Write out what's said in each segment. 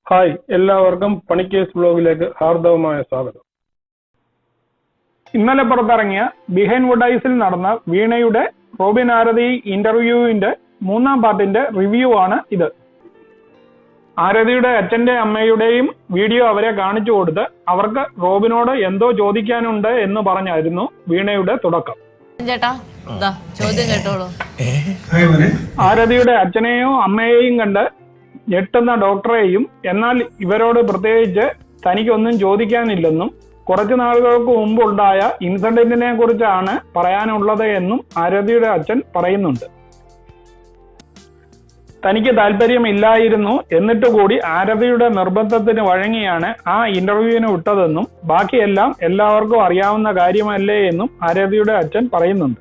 Hi, എല്ലാവർക്കും പണിക്കേസ് വ്ലോഗിലേക്ക് ഹാർദവമായ സ്വാഗതം. ഇന്നലെ പുറത്തിറങ്ങിയ ബിഹൈൻഡ് വുഡ് ഐസിൽ നടന്ന വീണയുടെ റോബിൻ ആരതി ഇന്റർവ്യൂവിന്റെ 3-ാം പാർട്ടിന്റെ റിവ്യൂ ആണ് ഇത്. ആരതിയുടെ അച്ഛന്റെ അമ്മയുടെയും വീഡിയോ അവരെ കാണിച്ചു കൊടുത്ത് അവർക്ക് റോബിനോട് എന്തോ ചോദിക്കാനുണ്ട് എന്ന് പറഞ്ഞായിരുന്നു വീണയുടെ തുടക്കം. ആരതിയുടെ അച്ഛനെയോ അമ്മയെയും കണ്ട് ഞെട്ടുന്ന ഡോക്ടറെയും, എന്നാൽ ഇവരോട് പ്രത്യേകിച്ച് തനിക്കൊന്നും ചോദിക്കാനില്ലെന്നും കുറച്ചു നാളുകൾക്ക് മുമ്പുണ്ടായ ഇൻസിഡന്റിനെ കുറിച്ചാണ് പറയാനുള്ളത് എന്നും ആരതിയുടെ അച്ഛൻ പറയുന്നുണ്ട്. തനിക്ക് താല്പര്യമില്ലായിരുന്നു, എന്നിട്ട് കൂടി ആരതിയുടെ നിർബന്ധത്തിന് വഴങ്ങിയാണ് ആ ഇന്റർവ്യൂവിന് വിട്ടതെന്നും ബാക്കിയെല്ലാം എല്ലാവർക്കും അറിയാവുന്ന കാര്യമല്ലേ എന്നും ആരതിയുടെ അച്ഛൻ പറയുന്നുണ്ട്.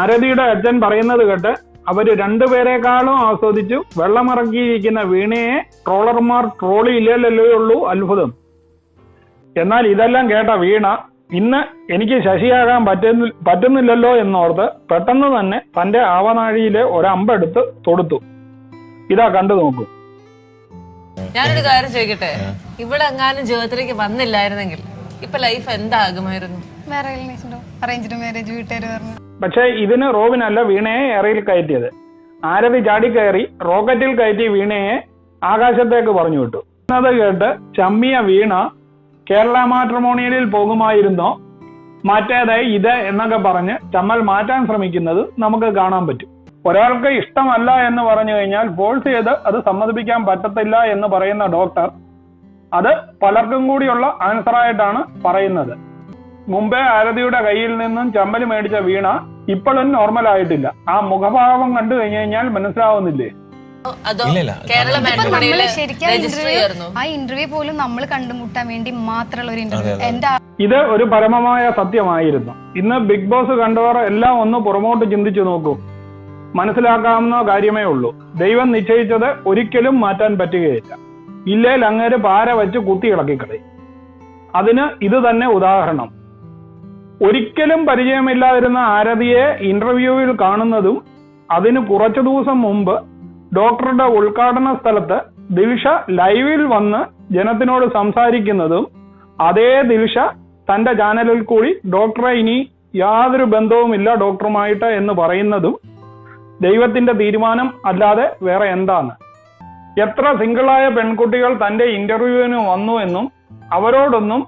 ആരതിയുടെ അച്ഛൻ പറയുന്നത് കേട്ട് അവര് രണ്ടുപേരെക്കാളും ആസ്വദിച്ചു വെള്ളമിറക്കിയിരിക്കുന്ന വീണയെ ട്രോളർമാർ ട്രോളിയില്ലല്ലേ ഉള്ളൂ അത്ഭുതം. എന്നാൽ ഇതെല്ലാം കേട്ട വീണ ഇന്ന് എനിക്ക് ശശിയാകാൻ പറ്റുന്നില്ലല്ലോ എന്നോർത്ത് പെട്ടെന്ന് തന്നെ തന്റെ ആവനാഴിയിലെ ഒരമ്പെടുത്ത് തൊടുത്തു. ഇതാ കണ്ടു നോക്കൂ. ഞാനൊരു കാര്യം ചോദിക്കട്ടെ, ഇവിടെ എങ്ങാനും ജീവിതത്തിലേക്ക് വന്നില്ലായിരുന്നെങ്കിൽ ഇപ്പൊ ലൈഫ് എന്താകുമായിരുന്നു? പക്ഷെ ഇതിന് റോബിനല്ല വീണയെ എറയിൽ കയറ്റിയത്. ആരതി ചാടിക്കയറി റോക്കറ്റിൽ കയറ്റി വീണയെ ആകാശത്തേക്ക് പറഞ്ഞു വിട്ടു. അത് കേട്ട് ചമ്മിയ വീണ കേരള മാട്രിമോണിയലിൽ പോകുമായിരുന്നോ, മാറ്റാതെ ഇത് എന്നൊക്കെ പറഞ്ഞ് ചമ്മൽ മാറ്റാൻ ശ്രമിക്കുന്നത് നമുക്ക് കാണാൻ പറ്റും. ഒരാൾക്ക് ഇഷ്ടമല്ല എന്ന് പറഞ്ഞു കഴിഞ്ഞാൽ ഫോഴ്സ് ചെയ്ത് അത് സമ്മതിപ്പിക്കാൻ പറ്റത്തില്ല എന്ന് പറയുന്ന ഡോക്ടർ അത് പലർക്കും കൂടിയുള്ള ആൻസറായിട്ടാണ് പറയുന്നത്. മുമ്പേ ആരതിയുടെ കയ്യിൽ നിന്നും ചമ്മൽ മേടിച്ച വീണ ഇപ്പോഴും നോർമൽ ആയിട്ടില്ല. ആ മുഖഭാവം കണ്ടു കഴിഞ്ഞാൽ മനസ്സിലാവുന്നില്ലേ? ആ ഇന്റർവ്യൂ പോലും നമ്മൾ കണ്ടുമുട്ടാൻ വേണ്ടി മാത്രമുള്ള ഒരു ഇന്റർവ്യൂ. ഇത് ഒരു പരമമായ സത്യമായിരുന്നു. ഇന്ന് ബിഗ് ബോസ് കണ്ടവർ എല്ലാം ഒന്ന് പുറമോട്ട് ചിന്തിച്ചു നോക്കൂ. മനസ്സിലാക്കാവുന്ന കാര്യമേ ഉള്ളൂ. ദൈവം നിശ്ചയിച്ചത് ഒരിക്കലും മാറ്റാൻ പറ്റുകയില്ല. ഇല്ലേൽ അങ്ങേര് പാര വെച്ച് കുത്തി ഇളക്കിക്കളയും. അതിന് ഇത് തന്നെ ഉദാഹരണം. ഒരിക്കലും പരിചയമില്ലാതിരുന്ന ആരതിയെ ഇന്റർവ്യൂവിൽ കാണുന്നതും അതിന് കുറച്ചു ദിവസം മുമ്പ് ഡോക്ടറുടെ ഉദ്ഘാടന സ്ഥലത്ത് ദിൽഷ ലൈവിൽ വന്ന് ജനത്തിനോട് സംസാരിക്കുന്നതും അതേ ദിൽഷ തന്റെ ചാനലിൽ കൂടി ഡോക്ടറെ ഇനി യാതൊരു ബന്ധവുമില്ല ഡോക്ടറുമായിട്ട് എന്ന് പറയുന്നതും ദൈവത്തിന്റെ തീരുമാനം അല്ലാതെ വേറെ എന്താണ്? എത്ര സിംഗിളായ പെൺകുട്ടികൾ തന്റെ ഇന്റർവ്യൂവിന് വന്നു എന്നും അവരോടൊന്നും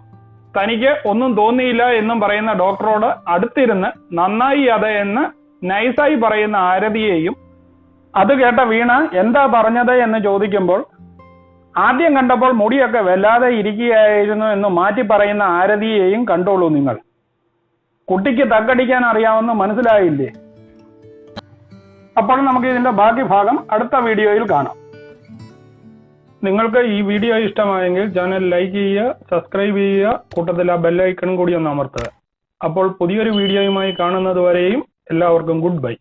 തനിക്ക് ഒന്നും തോന്നിയില്ല എന്നും പറയുന്ന ഡോക്ടറോട് അടുത്തിരുന്ന് നന്നായി അതെ എന്ന് നൈസായി പറയുന്ന ആരതിയെയും, അത് കേട്ട വീണ എന്താ പറഞ്ഞത് എന്ന് ചോദിക്കുമ്പോൾ ആദ്യം കണ്ടപ്പോൾ മുടിയൊക്കെ വല്ലാതെ ഇരിക്കുകയായിരുന്നു എന്ന് മാറ്റി പറയുന്ന ആരതിയെയും കണ്ടോളൂ നിങ്ങൾ. കുട്ടിക്ക് തക്കടിക്കാൻ അറിയാമെന്ന് മനസ്സിലായില്ലേ? അപ്പോൾ നമുക്ക് ഇതിന്റെ ബാക്കി ഭാഗം അടുത്ത വീഡിയോയിൽ കാണാം. നിങ്ങൾക്ക് ഈ വീഡിയോ ഇഷ്ടമായെങ്കിൽ ചാനൽ ലൈക്ക് ചെയ്യുക, സബ്സ്ക്രൈബ് ചെയ്യുക, കൂട്ടത്തിൽ ആ ബെല്ലൈക്കൺ കൂടി ഒന്ന് അമർത്തുക. അപ്പോൾ പുതിയൊരു വീഡിയോയുമായി കാണുന്നത് വരെയും എല്ലാവർക്കും ഗുഡ് ബൈ.